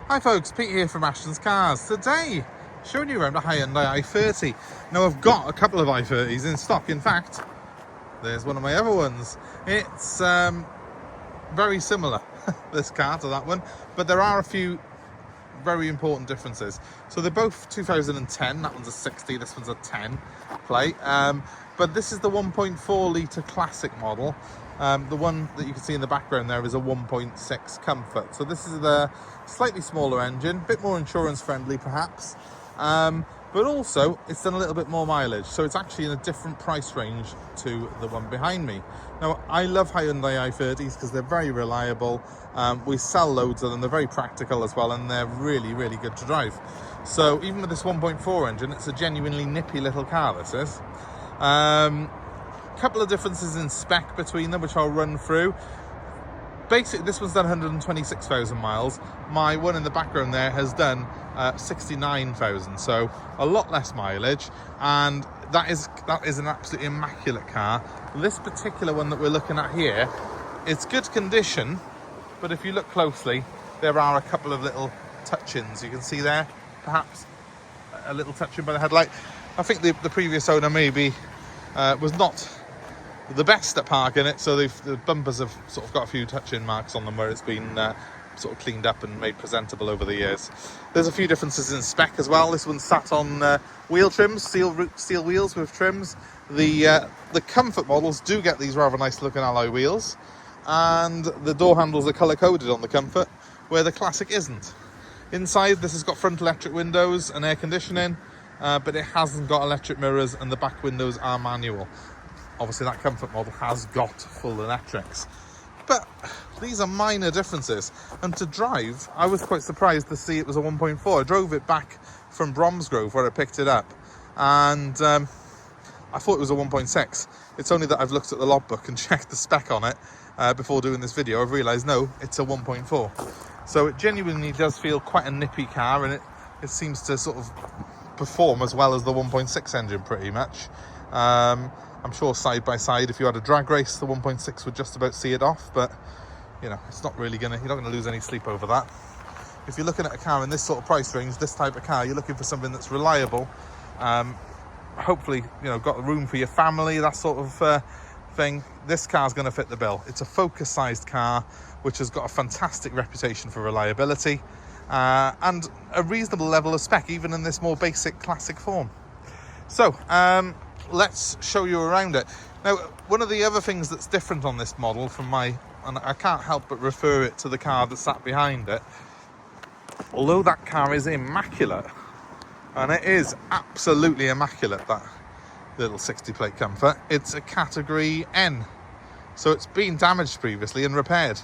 Hi folks, Pete here from Ashton's Cars. Today, showing you around a Hyundai I30. Now I've got a couple of I30s in stock. In fact, there's one of my other ones. It's very similar, this car, to that one, but there are a few very important differences. So they're both 2010, that one's a 60, this one's a 10 plate. But this is the 1.4 litre classic model. The one that you can see in the background there is a 1.6 Comfort. So this is the slightly smaller engine, a bit more insurance friendly perhaps, but also it's done a little bit more mileage. So it's actually in a different price range to the one behind me. Now I love Hyundai I30s because they're very reliable. We sell loads of them, they're very practical as well, and they're really, really good to drive. So even with this 1.4 engine, it's a genuinely nippy little car, this is. Couple of differences in spec between them, which I'll run through. Basically, this one's done 126,000 miles. My one in the background there has done 69,000, so a lot less mileage, and that is an absolutely immaculate car. This particular one that we're looking at here, it's good condition, but if you look closely, there are a couple of little touch-ins. You can see there, perhaps a little touch-in by the headlight. I think the previous owner maybe was not the best at parking it, so the bumpers have sort of got a few touch-in marks on them where it's been sort of cleaned up and made presentable over the years. There's a few differences in spec as well. This one's sat on wheel trims, steel wheels with trims. The Comfort models do get these rather nice looking alloy wheels, and the door handles are colour coded on the Comfort, where the Classic isn't. Inside, this has got front electric windows and air conditioning, but it hasn't got electric mirrors, and the back windows are manual. Obviously that Comfort model has got full electrics, but these are minor differences. And to drive, I was quite surprised to see it was a 1.4. I drove it back from Bromsgrove where I picked it up, and I thought it was a 1.6. It's only that I've looked at the logbook and checked the spec on it before doing this video. I've realised, no, it's a 1.4. So it genuinely does feel quite a nippy car, and it seems to sort of perform as well as the 1.6 engine pretty much. I'm sure side by side, if you had a drag race, the 1.6 would just about see it off, but you know, it's not really you're not gonna lose any sleep over that. If you're looking at a car in this sort of price range, this type of car, you're looking for something that's reliable, hopefully, you know, got room for your family, that sort of thing. This car's gonna fit the bill. It's a Focus sized car, which has got a fantastic reputation for reliability, and a reasonable level of spec, even in this more basic classic form. So, let's show you around it. Now, one of the other things that's different on this model from and I can't help but refer it to the car that sat behind it, although that car is immaculate, and it is absolutely immaculate, that little 60 plate Comfort, it's a category N, so it's been damaged previously and repaired.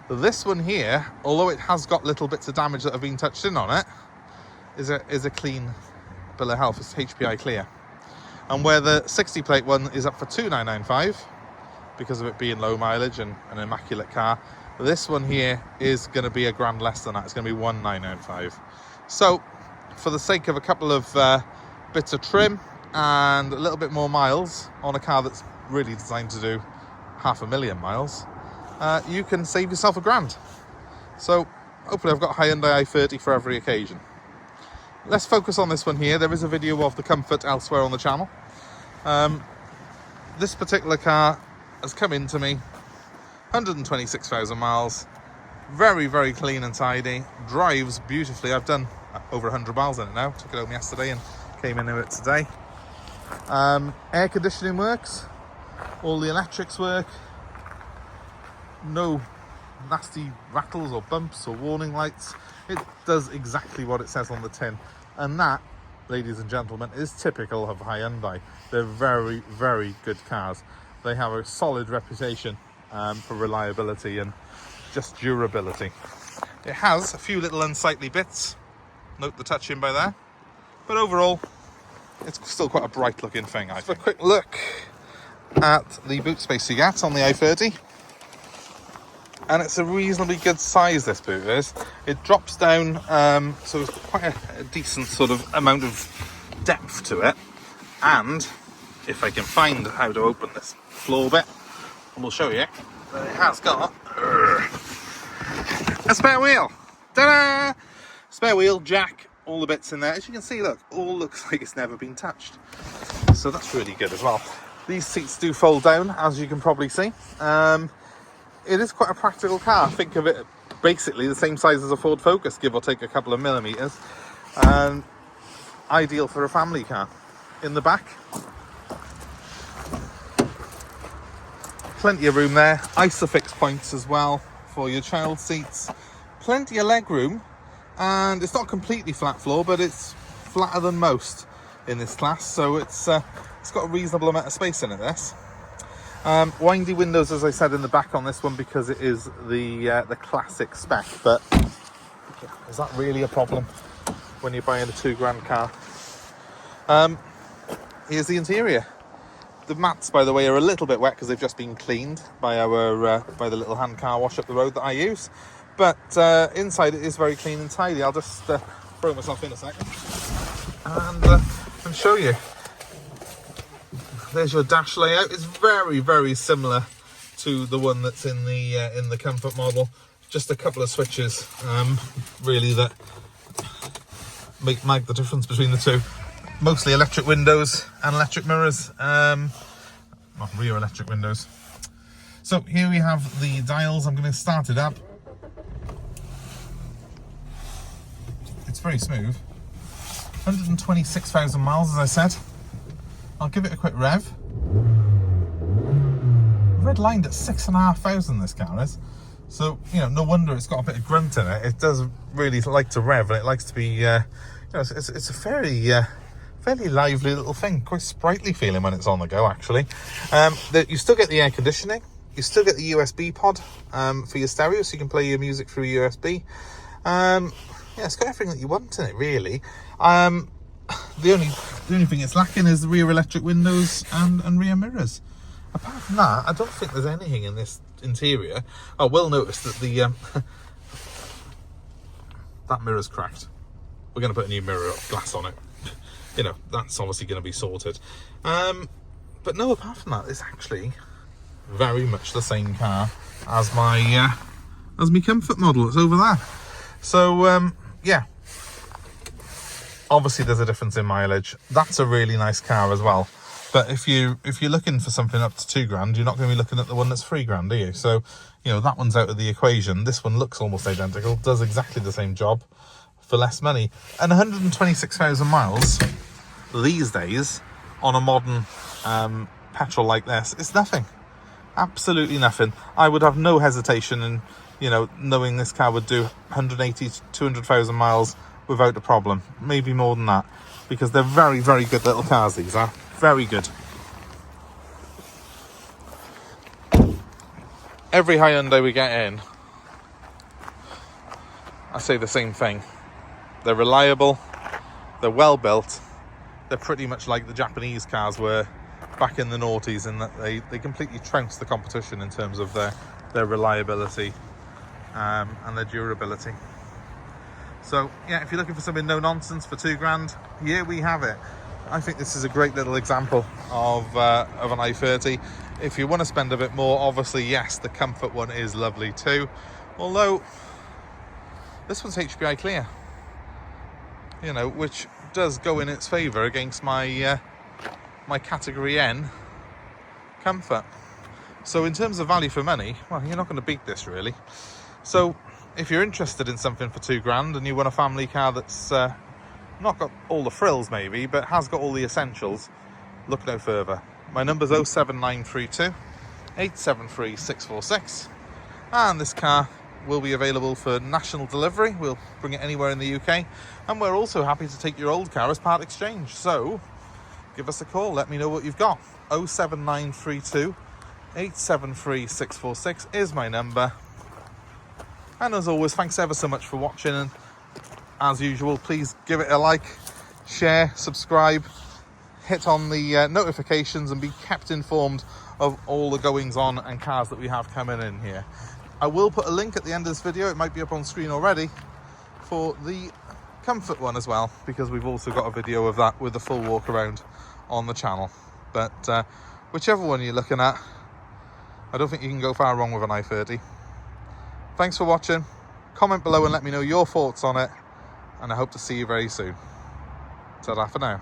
This one here, although it has got little bits of damage that have been touched in on it, is a clean bill of health. It's HPI clear. And where the 60 plate one is up for 2,995 because of it being low mileage and an immaculate car, this one here is going to be a grand less than that. It's going to be 1,995. So for the sake of a couple of bits of trim and a little bit more miles on a car that's really designed to do 500,000 miles, you can save yourself a grand. So hopefully I've got a Hyundai I30 for every occasion. Let's focus on this one here. There is a video of the Comfort elsewhere on the channel. This particular car has come into me, 126,000 miles, very, very clean and tidy, drives beautifully. I've done over 100 miles in it now, took it home yesterday and came into it today. Air conditioning works, all the electrics work, no nasty rattles or bumps or warning lights. It does exactly what it says on the tin, and that, ladies and gentlemen, is typical of Hyundai. They're very, very good cars. They have a solid reputation for reliability and just durability. It has a few little unsightly bits, note the touch in by there, but overall it's still quite a bright looking thing, I think. A quick look at the boot space you get on the i30. And it's a reasonably good size, this boot is. It drops down, so it's quite a decent sort of amount of depth to it. And if I can find how to open this floor bit, and we'll show you, that it has got a spare wheel. Ta-da! Spare wheel, jack, all the bits in there. As you can see, look, all looks like it's never been touched. So that's really good as well. These seats do fold down, as you can probably see. It is quite a practical car. Think of it basically the same size as a Ford Focus, give or take a couple of millimeters. And ideal for a family car. In the back, plenty of room there. Isofix points as well for your child seats. Plenty of leg room. And it's not completely flat floor, but it's flatter than most in this class, so it's got a reasonable amount of space in it. This windy windows, as I said, in the back on this one, because it is the classic spec. But is that really a problem when you're buying a £2,000 car? Here's the interior. The mats, by the way, are a little bit wet because they've just been cleaned by the little hand car wash up the road that I use. But inside it is very clean and tidy. I'll just throw myself in a second and show you. There's your dash layout. It's very, very similar to the one that's in the Comfort model. Just a couple of switches, really, that make the difference between the two. Mostly electric windows and electric mirrors. Well, rear electric windows. So here we have the dials. I'm going to start it up. It's very smooth. 126,000 miles, as I said. I'll give it a quick rev. Red lined at 6,500, this car is. So, you know, no wonder it's got a bit of grunt in it. It does really like to rev, and it likes to be, you know, it's a fairly lively little thing. Quite sprightly feeling when it's on the go, actually. You still get the air conditioning. You still get the USB pod for your stereo, so you can play your music through USB. Yeah, it's got everything that you want in it, really. The only thing it's lacking is the rear electric windows and rear mirrors. Apart from that, I don't think there's anything in this interior. I will notice that the that mirror's cracked. We're going to put a new mirror glass on it. You know, that's obviously going to be sorted. But no, apart from that, it's actually very much the same car as my Comfort model. It's over there. So yeah, obviously there's a difference in mileage. That's a really nice car as well. But if you're looking for something up to £2,000, you're not going to be looking at the one that's £3,000, are you? So, you know, that one's out of the equation. This one looks almost identical, does exactly the same job for less money. And 126,000 miles these days on a modern petrol like this, it's nothing. Absolutely nothing. I would have no hesitation in, you know, knowing this car would do 180 to 200,000 miles without a problem. Maybe more than that, because they're very, very good little cars, these are. Very good. Every Hyundai we get in, I say the same thing. They're reliable, they're well built, they're pretty much like the Japanese cars were back in the noughties, in that they completely trounced the competition in terms of their reliability and their durability. So yeah, if you're looking for something no nonsense for £2,000, here we have it. I think this is a great little example of an i30. If you want to spend a bit more, obviously, yes, the Comfort one is lovely too. Although, this one's HPI clear. You know, which does go in its favour against my my Category N Comfort. So in terms of value for money, well, you're not going to beat this, really. So if you're interested in something for £2,000 and you want a family car that's not got all the frills maybe, but has got all the essentials, look no further. My number's 07932 873 646, and this car will be available for national delivery. We'll bring it anywhere in the UK, and we're also happy to take your old car as part exchange. So give us a call, let me know what you've got. 07932 873 646 is my number. And as always, thanks ever so much for watching, and as usual, please give it a like, share, subscribe, hit on the notifications, and be kept informed of all the goings on and cars that we have coming in here. I will put a link at the end of this video, it might be up on screen already, for the Comfort one as well, because we've also got a video of that with the full walk around on the channel. But whichever one you're looking at, I don't think you can go far wrong with an i30. Thanks for watching. Comment below and let me know your thoughts on it. and I hope to see you very soon. Ta-ra for now.